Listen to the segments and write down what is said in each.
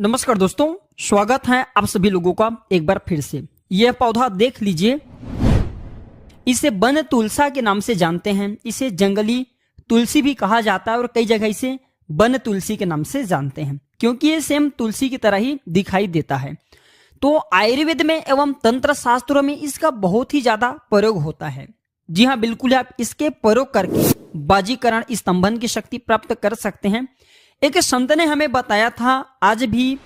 नमस्कार दोस्तों, स्वागत है आप सभी लोगों का एक बार फिर से। यह पौधा देख लीजिए, इसे वन तुलसा के नाम से जानते हैं। इसे जंगली तुलसी भी कहा जाता है और कई जगह इसे वन तुलसी के नाम से जानते हैं, क्योंकि ये सेम तुलसी की तरह ही दिखाई देता है। तो आयुर्वेद में एवं तंत्र शास्त्रों में इसका बहुत ही ज्यादा प्रयोग होता है। जी हाँ, बिल्कुल, आप इसके प्रयोग करके बाजीकरण स्तंभन की शक्ति प्राप्त कर सकते हैं। एक संत ने हमें बताया था, आज भी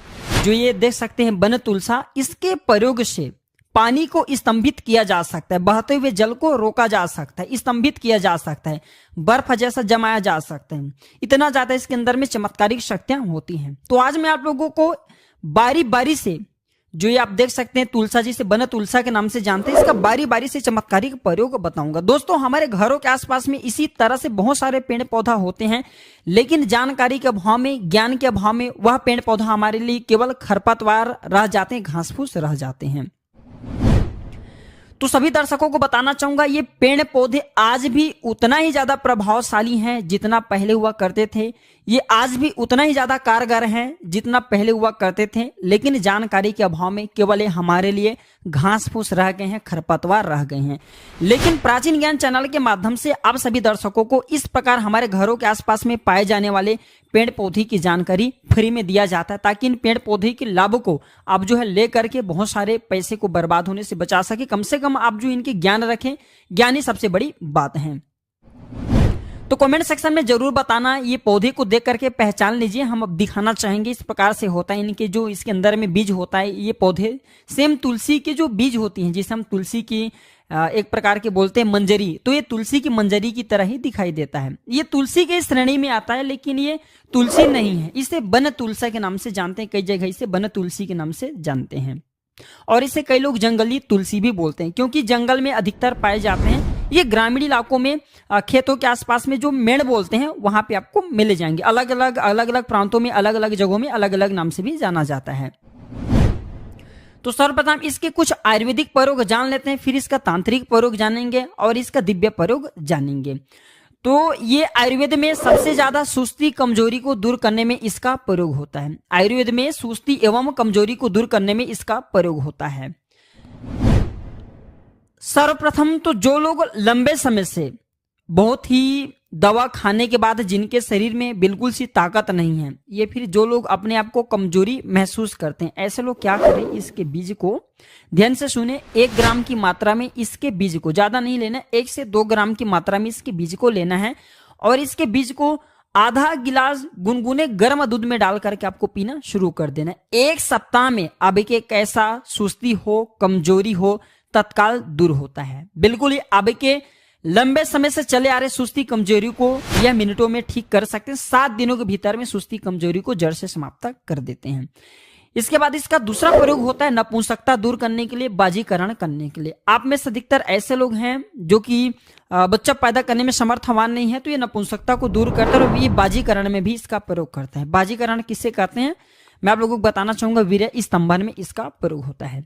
जो ये देख सकते हैं वन तुलसा, इसके प्रयोग से पानी को स्तंभित किया जा सकता है, बहते हुए जल को रोका जा सकता है, स्तंभित किया जा सकता है, बर्फ जैसा जमाया जा सकता है। इतना ज्यादा इसके अंदर में चमत्कारिक शक्तियां होती हैं। तो आज मैं आप लोगों को बारी बारी से, जो ये आप देख सकते हैं तुलसा, जिसे वन तुलसा के नाम से जानते हैं, इसका बारी बारी से चमत्कारिक प्रयोग बताऊंगा। दोस्तों, हमारे घरों के आसपास में इसी तरह से बहुत सारे पेड़ पौधा होते हैं, लेकिन जानकारी के अभाव में, ज्ञान के अभाव में वह पेड़ पौधा हमारे लिए केवल खरपतवार रह जाते हैं, घास फूस रह जाते हैं। तो सभी दर्शकों को बताना चाहूंगा, ये पेड़ पौधे आज भी उतना ही ज्यादा प्रभावशाली हैं जितना पहले हुआ करते थे। ये आज भी उतना ही ज्यादा कारगर हैं जितना पहले हुआ करते थे, लेकिन जानकारी के अभाव में केवल ये हमारे लिए घास फूस रह गए हैं, खरपतवार रह गए हैं। लेकिन प्राचीन ज्ञान चैनल के माध्यम से आप सभी दर्शकों को इस प्रकार हमारे घरों के आसपास में पाए जाने वाले पेड़ पौधे की जानकारी फ्री में दिया जाता है, ताकि इन पेड़ पौधे के लाभ को आप जो है ले करके बहुत सारे पैसे को बर्बाद होने से बचा सके। कम से कम आप जो इनके ज्ञान रखें, ज्ञान ही सबसे बड़ी बात है। तो कमेंट सेक्शन में जरूर बताना, ये पौधे को देख करके पहचान लीजिए। हम अब दिखाना चाहेंगे, इस प्रकार से होता है। इनके जो इसके अंदर में बीज होता है, ये पौधे सेम तुलसी के जो बीज होती हैं, जिसे हम तुलसी की एक प्रकार के बोलते हैं मंजरी, तो ये तुलसी की मंजरी की तरह ही दिखाई देता है। ये तुलसी के श्रेणी में आता है, लेकिन ये तुलसी नहीं है। इसे वन तुलसा के नाम से जानते हैं, कई जगह इसे वन तुलसी के नाम से जानते हैं। और इसे कई लोग जंगली तुलसी भी बोलते हैं, क्योंकि जंगल में अधिकतर पाए जाते हैं। ये ग्रामीण इलाकों में, खेतों के आसपास में जो मेड़ बोलते हैं, वहां पे आपको मिल जाएंगे। अलग अलग प्रांतों में, अलग अलग जगहों में अलग अलग नाम से भी जाना जाता है। तो सर्वप्रथम इसके कुछ आयुर्वेदिक प्रयोग जान लेते हैं, फिर इसका तांत्रिक प्रयोग जानेंगे और इसका दिव्य प्रयोग जानेंगे। तो ये आयुर्वेद में सबसे ज्यादा सुस्ती कमजोरी को दूर करने में इसका प्रयोग होता है। आयुर्वेद में सुस्ती एवं कमजोरी को दूर करने में इसका प्रयोग होता है। सर्वप्रथम तो जो लोग लंबे समय से बहुत ही दवा खाने के बाद जिनके शरीर में बिल्कुल सी ताकत नहीं है, ये फिर जो लोग अपने आप को कमजोरी महसूस करते हैं, ऐसे लोग क्या करें, इसके बीज को ध्यान से सुने। 1 ग्राम की मात्रा में इसके बीज को, ज्यादा नहीं लेना, 1 से 2 ग्राम की मात्रा में इसके बीज को लेना है और इसके बीज को आधा गिलास गुनगुने गर्म दूध में डाल करके आपको पीना शुरू कर देना है। 1 सप्ताह में अब के कैसा सुस्ती हो, कमजोरी हो, तत्काल दूर होता है। बिल्कुल ही अब के लंबे समय से चले आ रहे सुस्ती कमजोरी को यह मिनटों में ठीक कर सकते हैं। 7 दिनों के भीतर में सुस्ती कमजोरी को जड़ से समाप्त कर देते हैं। इसके बाद इसका दूसरा प्रयोग होता है नपुंसकता दूर करने के लिए, बाजीकरण करने के लिए। आप में से अधिकतर ऐसे लोग हैं जो कि बच्चा पैदा करने में समर्थवान नहीं है, तो ये नपुंसकता को दूर करता है और ये बाजीकरण में भी इसका प्रयोग करता है। बाजीकरण किससे करते हैं, मैं आप लोगों को बताना चाहूंगा, वीर्य स्तंभन में इसका प्रयोग होता है।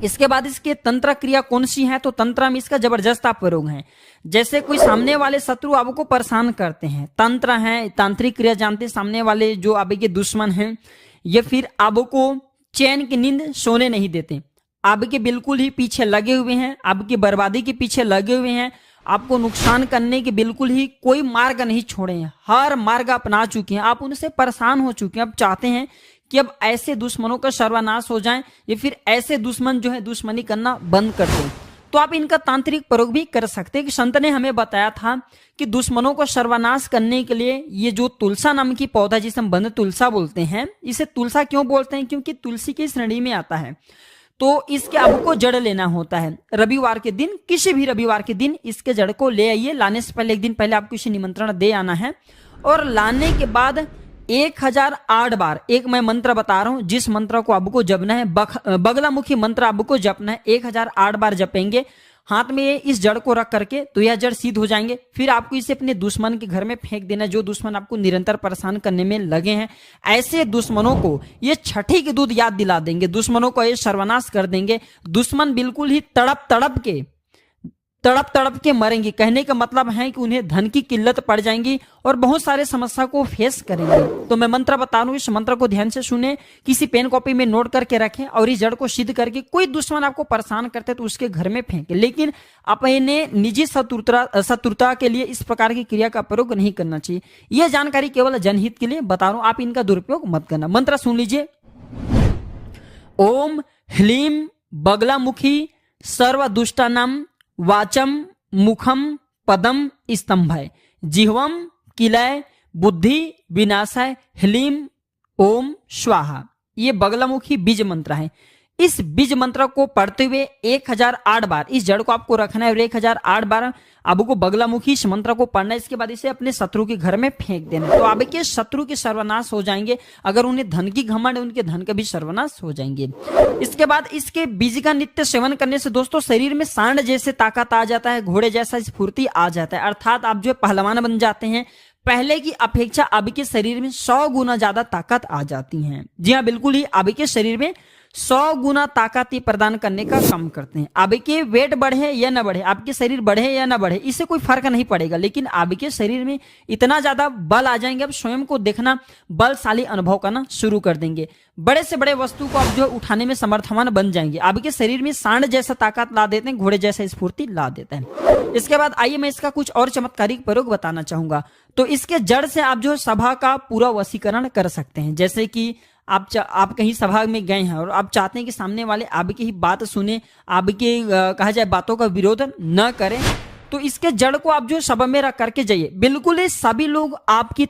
इसके बाद इसके तंत्र क्रिया कौन सी है, तो तंत्र में इसका जबरदस्त प्रयोग है। जैसे कोई सामने वाले शत्रु आपको परेशान करते हैं, तंत्र है, तांत्रिक क्रिया जानते हैं। सामने वाले जो आपके दुश्मन हैं, ये फिर आपको चैन की नींद सोने नहीं देते, आपके बिल्कुल ही पीछे लगे हुए हैं, आपकी बर्बादी के पीछे लगे हुए हैं, आपको नुकसान करने के बिल्कुल ही कोई मार्ग नहीं छोड़े हैं, हर मार्ग अपना चुके हैं, आप उनसे परेशान हो चुके हैं। अब चाहते हैं कि अब ऐसे दुश्मनों का सर्वनाश हो जाए, या फिर ऐसे दुश्मन जो है दुश्मनी करना बंद कर दें, तो आप इनका तांत्रिक प्रयोग भी कर सकते हैं। कि संत ने हमें बताया था कि दुश्मनों को सर्वनाश करने के लिए ये जो तुलसा नाम की पौधा, जिसे हम वन तुलसा बोलते हैं, इसे तुलसा क्यों बोलते हैं, क्योंकि तुलसी की श्रेणी में आता है। तो इसके आपको जड़ लेना होता है। रविवार के दिन, किसी भी रविवार के दिन इसके जड़ को ले आइए। लाने से पहले 1 दिन पहले आपको इसे निमंत्रण दे आना है और लाने के बाद 1008 बार, एक मैं मंत्र बता रहा हूं, जिस मंत्र को आपको जपना है, बगला मुखी मंत्र आपको जपना है। 1008 बार जपेंगे, हाथ में इस जड़ को रख करके, तो यह जड़ सिद्ध हो जाएंगे। फिर आपको इसे अपने दुश्मन के घर में फेंक देना, जो दुश्मन आपको निरंतर परेशान करने में लगे हैं। ऐसे दुश्मनों को ये छठी के दूध याद दिला देंगे, दुश्मनों को ये सर्वनाश कर देंगे। दुश्मन बिल्कुल ही तड़प तड़प के तड़प तड़प के मरेंगे। कहने का मतलब है कि उन्हें धन की किल्लत पड़ जाएंगी और बहुत सारे समस्या को फेस करेंगे। तो मैं मंत्र बता रहा हूं, इस मंत्र को ध्यान से सुने, किसी पेन कॉपी में नोट करके रखें और इस जड़ को सिद्ध करके कोई दुश्मन आपको परेशान करते तो उसके घर में फेंके, लेकिन अपने निजी शत्रुता के लिए इस प्रकार की क्रिया का प्रयोग नहीं करना चाहिए। यह जानकारी केवल जनहित के लिए बता रहा हूं, आप इनका दुरुपयोग मत करना। मंत्र सुन लीजिए। ओम ह्लीम बगलामुखी सर्वदुष्टानाम वाचम मुखम पदम स्तंभय जिह्वम किलय बुद्धि विनाशाय ह्लीम ओम स्वाहा। ये बगलामुखी बीज मंत्र है। इस बीज मंत्र को पढ़ते हुए 1008 बार इस जड़ को आपको रखना है और 1008 बार आपको बगलामुखी इस मंत्र को पढ़ना है। इसके बाद इसे अपने शत्रु के घर में फेंक देना है। तो आपके शत्रु के सर्वनाश हो जाएंगे। अगर उन्हें धन की घमंड है, उनके धन के भी सर्वनाश हो जाएंगे। इसके बाद इसके बीज का नित्य सेवन करने से दोस्तों शरीर में सांड जैसे ताकत आ जाता है, घोड़े जैसा स्फूर्ति आ जाता है, अर्थात आप जो पहलवान बन जाते हैं। पहले की अपेक्षा आपके शरीर में 100 गुना ज्यादा ताकत आ जाती है। जी हाँ, बिल्कुल ही आपके शरीर में 100 गुना ताकत प्रदान करने का काम करते हैं। आपके वेट बढ़े या ना बढ़े, आपके शरीर बढ़े या ना बढ़े, इससे कोई फर्क नहीं पड़ेगा, लेकिन आपके शरीर में इतना ज्यादा बल आ जाएंगे, आप स्वयं को देखना बलशाली अनुभव करना शुरू कर देंगे। बड़े से बड़े वस्तु को आप जो उठाने में समर्थवान बन जाएंगे। आपके शरीर में सांड जैसा ताकत ला देते हैं, घोड़े जैसा स्फूर्ति ला देते हैं। इसके बाद आइए मैं इसका कुछ और चमत्कारिक प्रयोग बताना चाहूंगा। तो इसके जड़ से आप जो सभा का पूरा वशीकरण कर सकते हैं। जैसे कि आप कहीं सभा में गए हैं और आप चाहते हैं कि सामने वाले आपकी ही बात सुने, आपके कहा जाए बातों का विरोध न करें, तो इसके जड़ को आप जो सभा में रख करके जाइए। बिल्कुल सभी लोग आपकी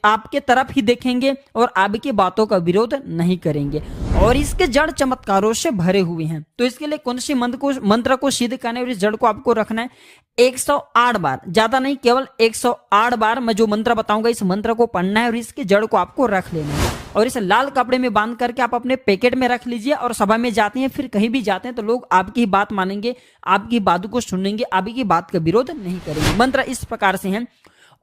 आपके तरफ ही देखेंगे और आपकी बातों का विरोध नहीं करेंगे और इसके जड़ चमत्कारों से भरे हुए हैं। तो इसके लिए कौन सी मंत्र को सिद्ध करना है और इस जड़ को आपको रखना है 108 बार, ज्यादा नहीं, केवल 108 बार मैं जो मंत्र बताऊंगा इस मंत्र को पढ़ना है और इसके जड़ को आपको रख लेना है और इसे लाल कपड़े में बांध करके आप अपने पैकेट में रख लीजिए। और सभा में जाते हैं, फिर कहीं भी जाते हैं तो लोग आपकी बात मानेंगे, आपकी बातों को सुनेंगे, आपकी बात का विरोध नहीं करेंगे। मंत्र इस प्रकार से है।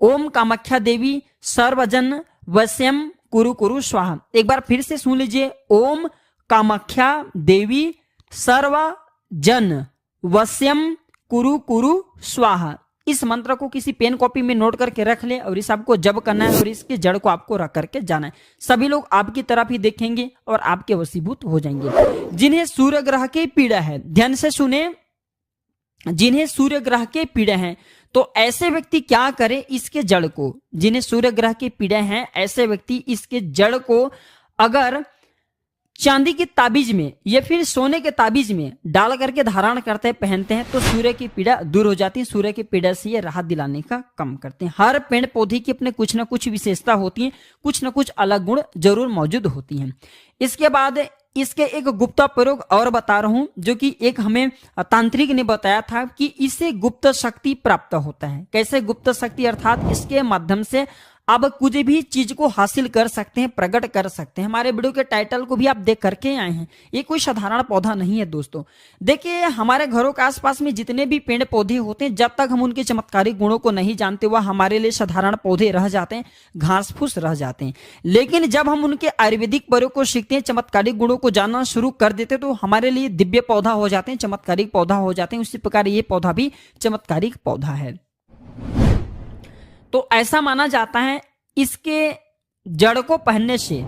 ओम कामाख्या देवी सर्वजन वश्यम कुरु कुरु स्वाहा। एक बार फिर से सुन लीजिए। ओम कामाख्या देवी सर्वजन वश्यम कुरु कुरु स्वाहा। इस मंत्र को किसी पेन कॉपी में नोट करके रख ले और इस आपको जप करना है और इसके जड़ को आपको रख करके जाना है। सभी लोग आपकी तरफ ही देखेंगे और आपके वशीभूत हो जाएंगे। जिन्हें सूर्य ग्रह की पीड़ा है, ध्यान से सुने, जिन्हें सूर्य ग्रह के पीड़ा है तो ऐसे व्यक्ति क्या करे, इसके जड़ को, जिन्हें सूर्य ग्रह की पीड़ा है ऐसे व्यक्ति इसके जड़ को अगर चांदी की ताबीज में या फिर सोने के ताबीज में डाल करके धारण करते हैं, पहनते हैं, तो सूर्य की पीड़ा दूर हो जाती है। सूर्य की पीड़ा से ये राहत दिलाने का काम करते हैं। हर पेड़ पौधे की अपने कुछ ना कुछ विशेषता होती है, कुछ ना कुछ अलग गुण जरूर मौजूद होती हैं। इसके बाद इसके एक गुप्त प्रयोग और बता रहा हूं, जो कि एक हमें तांत्रिक ने बताया था कि इससे गुप्त शक्ति प्राप्त होता है। कैसे गुप्त शक्ति, अर्थात इसके माध्यम से आप कुछ भी चीज को हासिल कर सकते हैं, प्रकट कर सकते हैं। हमारे वीडियो के टाइटल को भी आप देख करके आए हैं। ये कोई साधारण पौधा नहीं है दोस्तों। देखिए, हमारे घरों के आसपास में जितने भी पेड़ पौधे होते हैं, जब तक हम उनके चमत्कारिक गुणों को नहीं जानते, वह हमारे लिए साधारण पौधे रह जाते हैं, घास फूस रह जाते हैं। लेकिन जब हम उनके आयुर्वेदिक प्रयोग को सीखते हैं, चमत्कारिक गुणों को जानना शुरू कर देते हैं, तो हमारे लिए दिव्य पौधा हो जाते हैं, चमत्कारिक पौधा हो जाते हैं। उसी प्रकार ये पौधा भी चमत्कारिक पौधा है। तो ऐसा माना जाता है इसके जड़ को पहनने से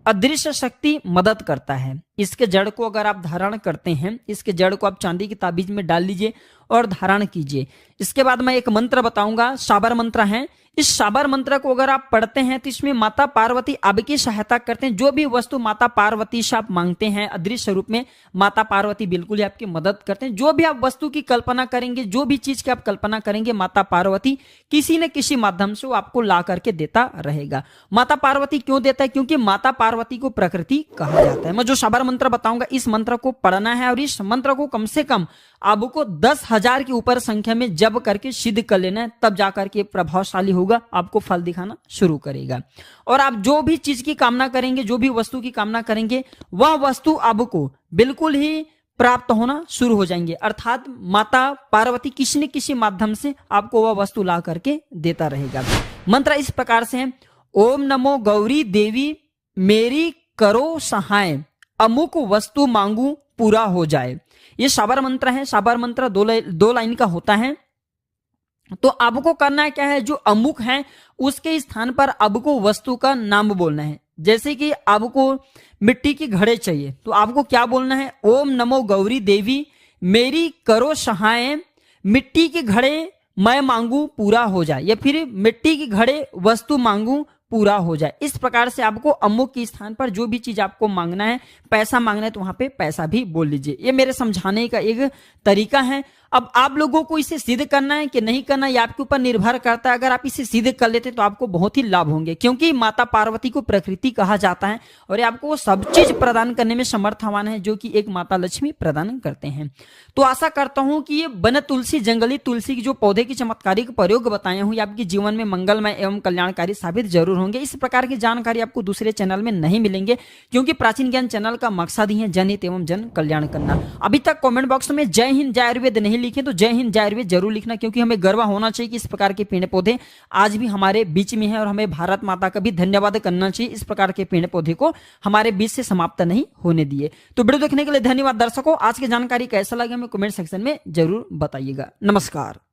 अदृश्य शक्ति मदद करता है। इसके जड़ को अगर आप धारण करते हैं, इसके जड़ को आप चांदी की ताबीज में डाल लीजिए और धारण कीजिए। इसके बाद मैं एक मंत्र बताऊंगा, साबर मंत्र है। इस साबर मंत्र को अगर आप पढ़ते हैं तो इसमें माता पार्वती आपकी सहायता करते हैं। जो भी वस्तु माता पार्वती से आप मांगते हैं अदृश्य रूप में, माता पार्वती बिल्कुल ही आपकी मदद करते हैं। जो भी आप वस्तु की कल्पना करेंगे, जो भी चीज की आप कल्पना करेंगे, माता पार्वती किसी न किसी माध्यम से वो आपको ला करके देता रहेगा। माता पार्वती क्यों देता है? क्योंकि माता पार्वती को प्रकृति कहा जाता है। मैं जो साबर मंत्र बताऊंगा इस मंत्र को पढ़ना है और इस मंत्र को कम से कम आपको 10,000 के ऊपर संख्या में जप करके सिद्ध कर लेना है, तब जाकर के प्रभावशाली होगा, आपको फल दिखाना शुरू करेगा। और आप जो भी चीज की कामना करेंगे, जो भी वस्तु की कामना करेंगे, वह वस्तु आपको बिल्कुल ही प्राप्त होना शुरू हो जाएंगे। अर्थात माता पार्वती किसी न किसी माध्यम से आपको वह वस्तु ला करके देता रहेगा। मंत्र इस प्रकार से है। ओम नमो गौरी देवी मेरी करो सहाय, अमुक वस्तु मांगू पूरा हो जाए। ये साबर मंत्र है। साबर मंत्र दो लाइन का होता है। तो आपको करना है क्या है, जो अमुक है उसके स्थान पर आपको वस्तु का नाम बोलना है। जैसे कि आपको मिट्टी की घड़े चाहिए तो आपको क्या बोलना है, ओम नमो गौरी देवी मेरी करो सहाय, मिट्टी के घड़े मैं मांगू पूरा हो जाए, या फिर मिट्टी की घड़े वस्तु मांगू पूरा हो जाए। इस प्रकार से आपको अमुक के स्थान पर जो भी चीज आपको मांगना है, पैसा मांगना है तो वहां पे पैसा भी बोल लीजिए। ये मेरे समझाने का एक तरीका है। अब आप लोगों को इसे सिद्ध करना है कि नहीं करना, ये आपके ऊपर निर्भर करता है। अगर आप इसे सिद्ध कर लेते तो आपको बहुत ही लाभ होंगे, क्योंकि माता पार्वती को प्रकृति कहा जाता है और ये आपको सब चीज प्रदान करने में समर्थवान है जो कि एक माता लक्ष्मी प्रदान करते हैं। तो आशा करता हूं कि ये वन तुलसी, जंगली तुलसी की जो पौधे की चमत्कारिक प्रयोग बताए हूं, ये आपके जीवन में मंगलमय एवं कल्याणकारी साबित जरूर होंगे। इस प्रकार की जानकारी आपको दूसरे चैनल में नहीं मिलेंगे, क्योंकि प्राचीन ज्ञान चैनल का मकसद ही है जनहित एवं जन कल्याण करना। अभी तक कमेंट बॉक्स में जय हिंद जय आयुर्वेद नहीं लिखे तो जय हिंद जय आयुर्वेद जरूर लिखना, क्योंकि हमें गर्व होना चाहिए कि इस प्रकार के पेड़ पौधे आज भी हमारे बीच में है और हमें भारत माता का भी धन्यवाद करना चाहिए। इस प्रकार के पेड़ पौधे को हमारे बीच से समाप्त नहीं होने दिए। तो वीडियो देखने के लिए धन्यवाद दर्शकों। आज की जानकारी कैसा लगा हमें कमेंट सेक्शन में जरूर बताइएगा। नमस्कार।